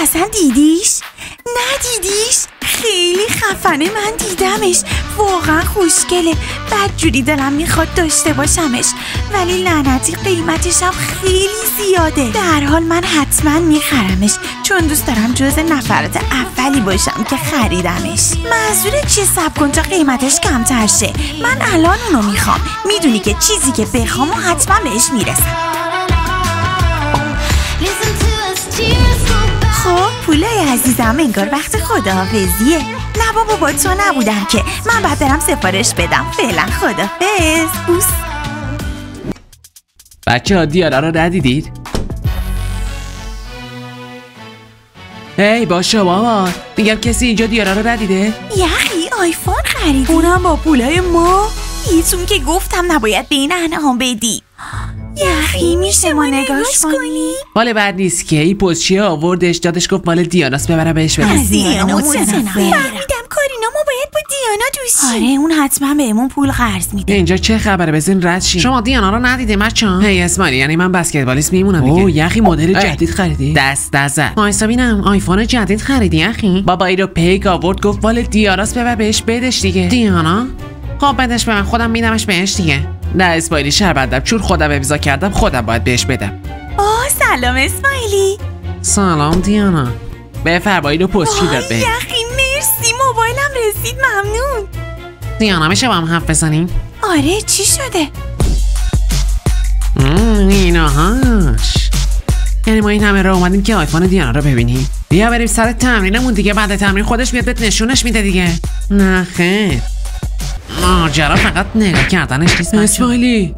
اصلا دیدیش؟ ندیدیش؟ خیلی خفنه، من دیدمش، واقعا خوشگله، بدجوری دلم میخواد داشته باشمش، ولی لعنتی قیمتش هم خیلی زیاده. در حال من حتما میخرمش چون دوست دارم جز نفرات اولی باشم که خریدمش. منظور چیه؟ صبر کن تا قیمتش کمتر شه، من الان اونو میخوام، میدونی که چیزی که بخوام و حتما بهش میرسم. خب پولای عزیزم، انگار وقت خداحافظیه. نه بابا با تو نبودم که، من باید برم سفارش بدم. فعلا خداحافظ. بوس. بچه‌ها دیارا رو ندیدید؟ هی باشه بابا، میگم کسی اینجا دیارا رو ندیده؟ یخی آیفون خریدی؟ اونم با پولای ما؟ ایتون که گفتم نباید به این انعام بدی. یخی میشه ما نگاش کنی؟ مال بد نیست که، این پستچیه آوردش دادش گفت مال دیاناست، ببرم بهش بدم. از دیانا متنفرم. فهمیدم کارینا ما باید با دیانا دوستیم. آره اون حتما بهمون پول قرض میده. اینجا چه خبره؟ بزن رد شین. شما دیانا رو ندیده بچه‌ها؟ هی اسماعیلی، یعنی من بسکتبالیست میمونم دیگه. اوه یخی مدل جدید خریدی؟ دست نزن. وایسا ببینم آیفون جدید خریدی یخی؟ بابا اینو پیک آورد گفت مال دیاناست، ببر بهش بدش دیگه. دیانا؟ خب بدش به من، خودم میدمش بهش دیگه. نه اسماعیلی شربندم، چون خودم امضا کردم خودم باید بهش بدم. آه سلام اسماعیلی. سلام دیانا. بفرمایید و پستچی داد به. یخی مرسی، موبایلم رسید، ممنون. دیانا میشه با هم حرف بزنیم؟ آره چی شده؟ ایناهاش. یعنی ما این همه راه اومدیم که آیفون دیانا رو ببینیم. بیا بریم سر تمرینمون دیگه، بعد تمرین خودش میاد بهت نشونش میده دیگه. نه خیر، ماجرا فقط نگاه کردنش نیست. اسماعیلی